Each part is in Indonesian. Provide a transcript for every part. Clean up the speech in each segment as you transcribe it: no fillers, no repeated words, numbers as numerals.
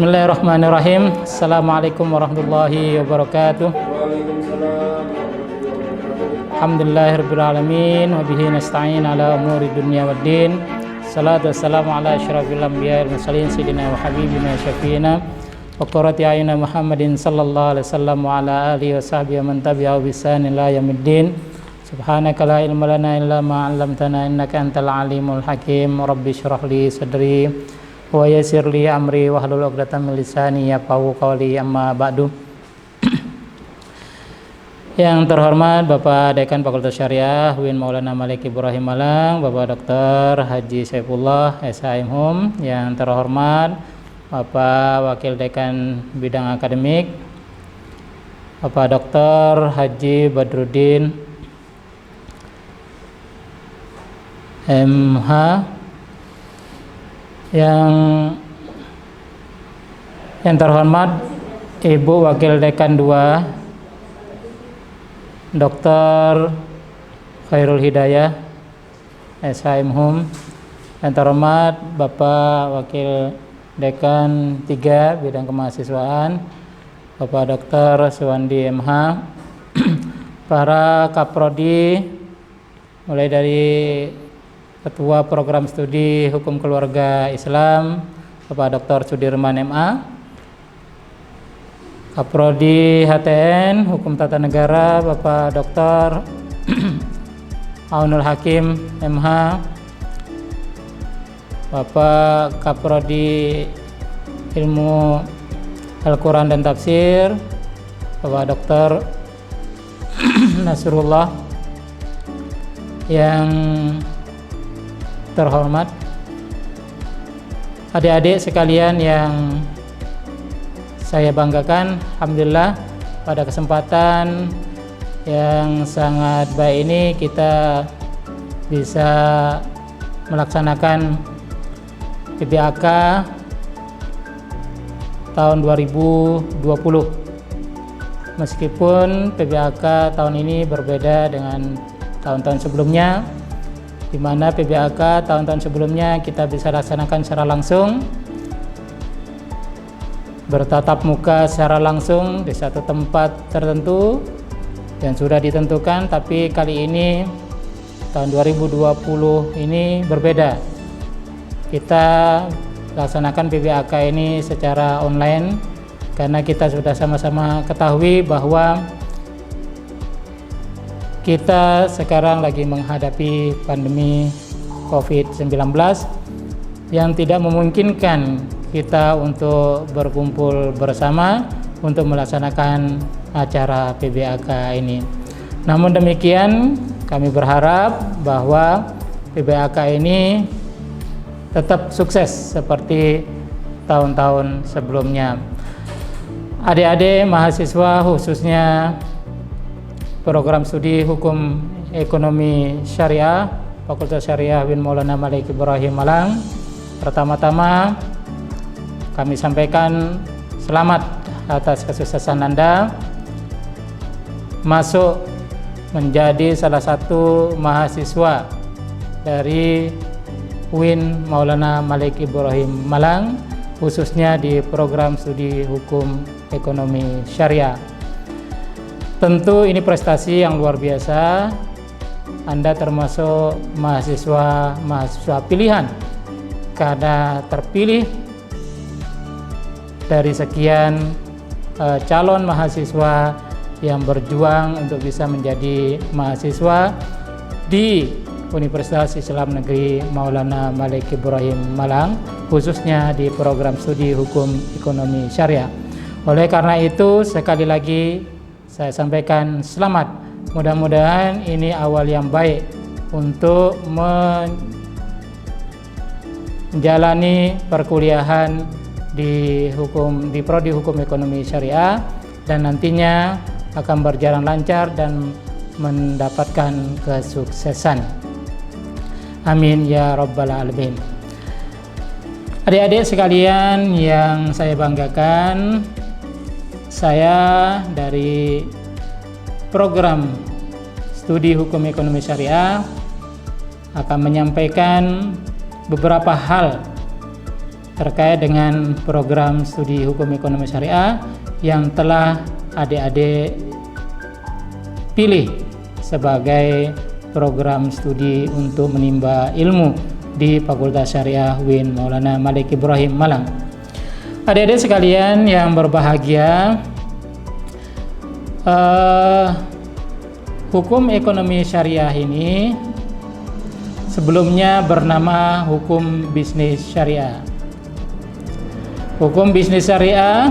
Bismillahirrahmanirrahim. Assalamualaikum warahmatullahi wabarakatuh. Waalaikumsalam. Alhamdulillahirabbil alamin wa bihi nasta'in ala umuri dunya waddin. Salatu wassalamu ala asyrafil anbiya'i wal mursalin sayyidina wa habibina syafiina wa qurrati a'yunina Muhammadin sallallahu alaihi wasallam wa ala alihi wa sahbihi man tabi'ahu bi ihsan ila yaumiddin. Subhanaka la ilma lana illa ma 'allamtana innaka antal alimul hakim. Rabbi shrah li sadri wa yassir li amri wahlul 'uqdatam min lisani yafqahu qawli, amma ba'du. Yang terhormat Bapak Dekan Fakultas Syariah UIN Maulana Malik Ibrahim Malang, Bapak Dr. Haji Saifullah SHM. Yang terhormat Bapak Wakil Dekan Bidang Akademik Bapak Dr. Haji Badruddin MH. Yang terhormat Ibu Wakil Dekan 2 Dr. Khairul Hidayah SHM. Yang terhormat Bapak Wakil Dekan 3 Bidang Kemahasiswaan Bapak Dr. Suwandi MH. Para Kaprodi, mulai dari Ketua Program Studi Hukum Keluarga Islam Bapak Dr. Sudirman MA, Kaprodi HTN Hukum Tata Negara Bapak Dr. Aunul Hakim MH, Bapak Kaprodi Ilmu Al-Quran dan Tafsir Bapak Dr. Nasrullah. Yang terhormat adik-adik sekalian yang saya banggakan, alhamdulillah pada kesempatan yang sangat baik ini kita bisa melaksanakan PBAK tahun 2020. Meskipun PBAK tahun ini berbeda dengan tahun-tahun sebelumnya, di mana PBAK tahun-tahun sebelumnya kita bisa laksanakan secara langsung, bertatap muka secara langsung di satu tempat tertentu yang sudah ditentukan. Tapi kali ini tahun 2020 ini berbeda. Kita laksanakan PBAK ini secara online karena kita sudah sama-sama ketahui bahwa kita sekarang lagi menghadapi pandemi COVID-19 yang tidak memungkinkan kita untuk berkumpul bersama untuk melaksanakan acara PBAK ini. Namun demikian, kami berharap bahwa PBAK ini tetap sukses seperti tahun-tahun sebelumnya. Adik-adik mahasiswa, khususnya Program Studi Hukum Ekonomi Syariah Fakultas Syariah UIN Maulana Malik Ibrahim Malang, pertama-tama kami sampaikan selamat atas kesuksesan Anda masuk menjadi salah satu mahasiswa dari UIN Maulana Malik Ibrahim Malang, khususnya di Program Studi Hukum Ekonomi Syariah. Tentu ini prestasi yang luar biasa. Anda termasuk mahasiswa pilihan karena terpilih dari sekian calon mahasiswa yang berjuang untuk bisa menjadi mahasiswa di Universitas Islam Negeri Maulana Malik Ibrahim Malang, khususnya di Program Studi Hukum Ekonomi Syariah. Oleh karena itu, sekali lagi saya sampaikan selamat. Mudah-mudahan ini awal yang baik untuk menjalani perkuliahan di Prodi Hukum Ekonomi Syariah dan nantinya akan berjalan lancar dan mendapatkan kesuksesan. Amin ya rabbal alamin. Adik-adik sekalian yang saya banggakan, saya dari Program Studi Hukum Ekonomi Syariah akan menyampaikan beberapa hal terkait dengan program studi hukum ekonomi syariah yang telah adik-adik pilih sebagai program studi untuk menimba ilmu di Fakultas Syariah UIN Maulana Malik Ibrahim Malang. Adik-adik sekalian yang berbahagia, hukum ekonomi syariah ini sebelumnya bernama hukum bisnis syariah. Hukum bisnis syariah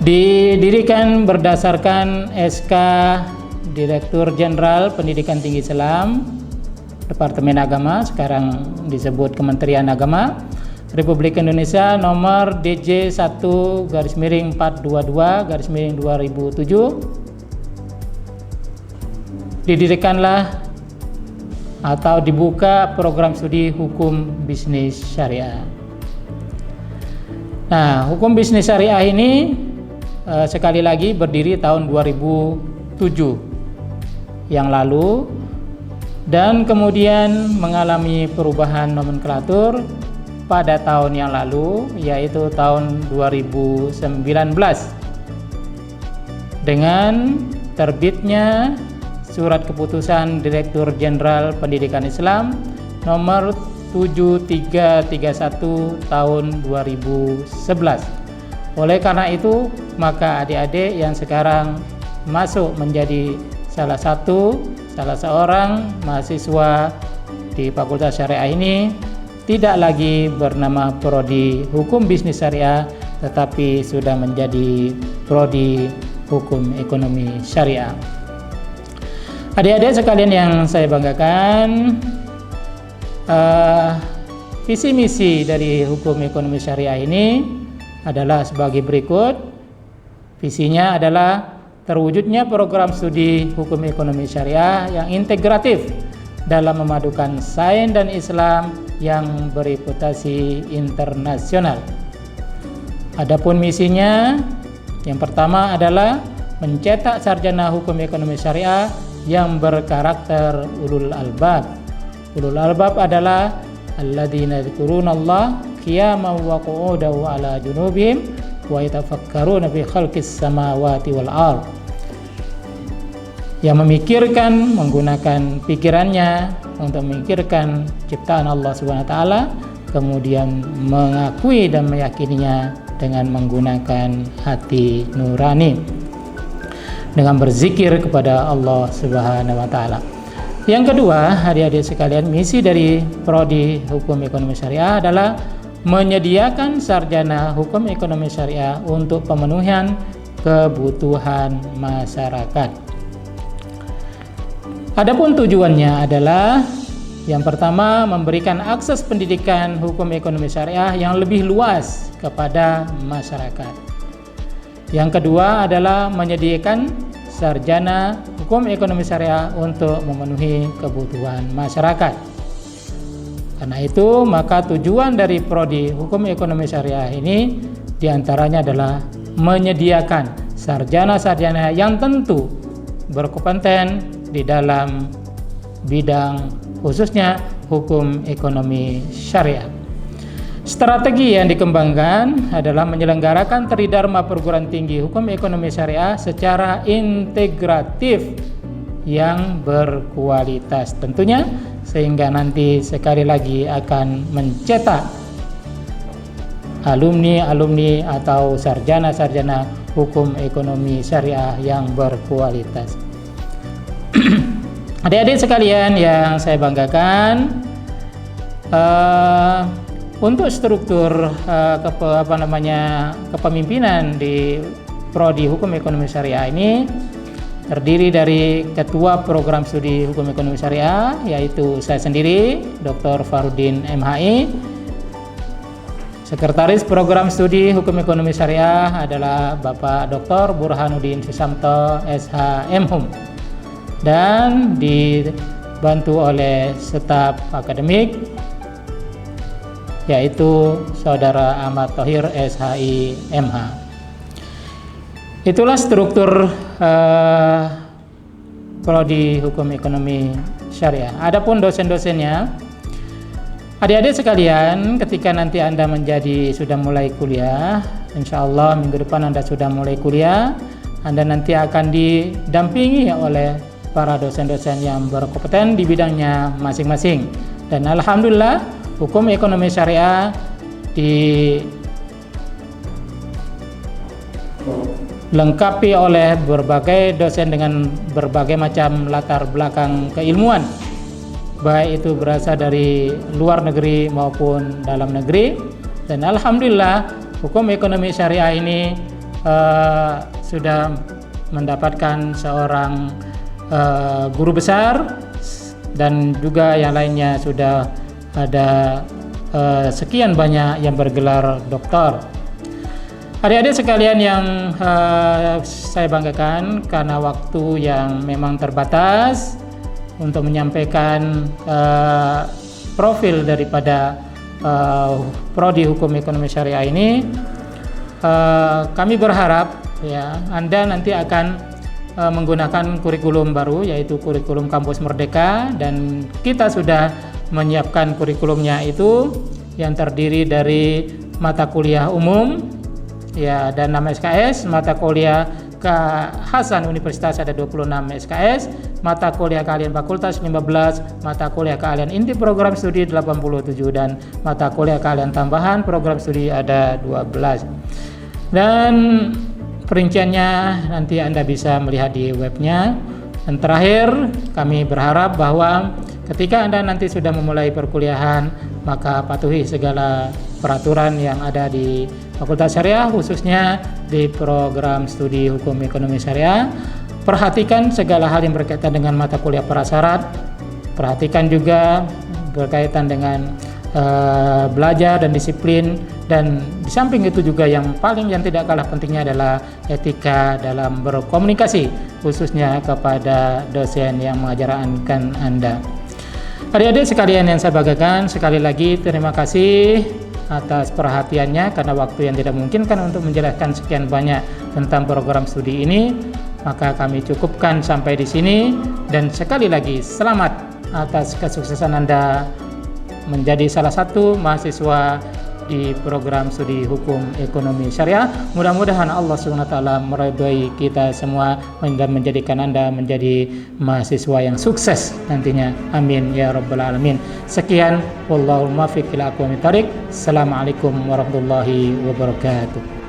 didirikan berdasarkan SK Direktur Jenderal Pendidikan Tinggi Islam Departemen Agama, sekarang disebut Kementerian Agama Republik Indonesia, nomor DJ 1/422/2007. Didirikanlah atau dibuka program studi hukum bisnis syariah. Nah, hukum bisnis syariah ini sekali lagi berdiri tahun 2007 yang lalu, dan kemudian mengalami perubahan nomenklatur pada tahun yang lalu, yaitu tahun 2019 dengan terbitnya Surat Keputusan Direktur Jenderal Pendidikan Islam nomor 7331 tahun 2011. Oleh karena itu, maka adik-adik yang sekarang masuk menjadi salah seorang mahasiswa di Fakultas Syariah ini tidak lagi bernama Prodi Hukum Bisnis Syariah, tetapi sudah menjadi Prodi Hukum Ekonomi Syariah. Adik-adik sekalian yang saya banggakan, visi misi dari hukum ekonomi syariah ini adalah sebagai berikut. Visinya adalah terwujudnya program studi hukum ekonomi syariah yang integratif dalam memadukan sains dan Islam yang bereputasi internasional. Adapun misinya, yang pertama adalah mencetak sarjana hukum ekonomi syariah yang berkarakter ulul albab. Ulul albab adalah alladzina yadhkuruna qiyaman wa qu'udan wa ala junubihim wa yatafakkaruna fi khalqis samawati wal ardh. Yang memikirkan, menggunakan pikirannya untuk memikirkan ciptaan Allah Subhanahu wa taala, kemudian mengakui dan meyakininya dengan menggunakan hati nurani, dengan berzikir kepada Allah Subhanahu wa taala. Yang kedua, adik-adik sekalian, misi dari Prodi Hukum Ekonomi Syariah adalah menyediakan sarjana hukum ekonomi syariah untuk pemenuhan kebutuhan masyarakat. Adapun tujuannya adalah yang pertama, memberikan akses pendidikan hukum ekonomi syariah yang lebih luas kepada masyarakat. Yang kedua adalah menyediakan sarjana hukum ekonomi syariah untuk memenuhi kebutuhan masyarakat. Karena itu, maka tujuan dari Prodi Hukum Ekonomi Syariah ini diantaranya adalah menyediakan sarjana-sarjana yang tentu berkompeten di dalam bidang khususnya hukum ekonomi syariah. Strategi yang dikembangkan adalah menyelenggarakan Tridharma Perguruan Tinggi Hukum Ekonomi Syariah secara integratif yang berkualitas tentunya, sehingga nanti sekali lagi akan mencetak alumni-alumni atau sarjana-sarjana hukum ekonomi syariah yang berkualitas. Adik-adik sekalian yang saya banggakan, untuk struktur kepemimpinan di Prodi Hukum Ekonomi Syariah ini terdiri dari Ketua Program Studi Hukum Ekonomi Syariah, yaitu saya sendiri, Dr. Farudin MHI. Sekretaris Program Studi Hukum Ekonomi Syariah adalah Bapak Dr. Burhanuddin Susamto SH MHum, dan dibantu oleh staf akademik yaitu Saudara Ahmad Thohir SHI MH. Itulah struktur Prodi Hukum Ekonomi Syariah. Adapun dosen-dosennya, Adik-adik sekalian, ketika nanti Anda sudah mulai kuliah, insya Allah minggu depan Anda sudah mulai kuliah, Anda nanti akan didampingi oleh para dosen-dosen yang berkompeten di bidangnya masing-masing. Dan alhamdulillah, hukum ekonomi syariah dilengkapi oleh berbagai dosen dengan berbagai macam latar belakang keilmuan, baik itu berasal dari luar negeri maupun dalam negeri. Dan alhamdulillah, hukum ekonomi syariah ini sudah mendapatkan seorang guru besar, dan juga yang lainnya sudah ada sekian banyak yang bergelar doktor. Adik-adik sekalian yang saya banggakan, karena waktu yang memang terbatas untuk menyampaikan profil daripada prodi hukum ekonomi syariah ini, kami berharap ya Anda nanti akan menggunakan kurikulum baru, yaitu kurikulum Kampus Merdeka, dan kita sudah menyiapkan kurikulumnya itu yang terdiri dari mata kuliah umum ya dan 6 SKS, mata kuliah kekhasan universitas ada 26 SKS, mata kuliah keahlian fakultas 15, mata kuliah keahlian inti program studi 87, dan mata kuliah keahlian tambahan program studi ada 12. Dan perinciannya nanti Anda bisa melihat di webnya. Dan terakhir, kami berharap bahwa ketika Anda nanti sudah memulai perkuliahan, maka patuhi segala peraturan yang ada di Fakultas Syariah, khususnya di program studi hukum ekonomi syariah. Perhatikan segala hal yang berkaitan dengan mata kuliah prasyarat. Perhatikan juga berkaitan dengan belajar dan disiplin. Dan di samping itu juga yang tidak kalah pentingnya adalah etika dalam berkomunikasi, khususnya kepada dosen yang mengajarkan Anda. Adik-adik sekalian yang saya banggakan, sekali lagi terima kasih atas perhatiannya, karena waktu yang tidak memungkinkan untuk menjelaskan sekian banyak tentang program studi ini, maka kami cukupkan sampai di sini. Dan sekali lagi selamat atas kesuksesan Anda menjadi salah satu mahasiswa di program studi hukum ekonomi syariah. Mudah-mudahan Allah SWT meridhoi kita semua dan menjadikan Anda menjadi mahasiswa yang sukses nantinya. Amin ya rabbal alamin. Sekian, wallahul muwaffiq ila aqwamit thoriq. Assalamualaikum warahmatullahi wabarakatuh.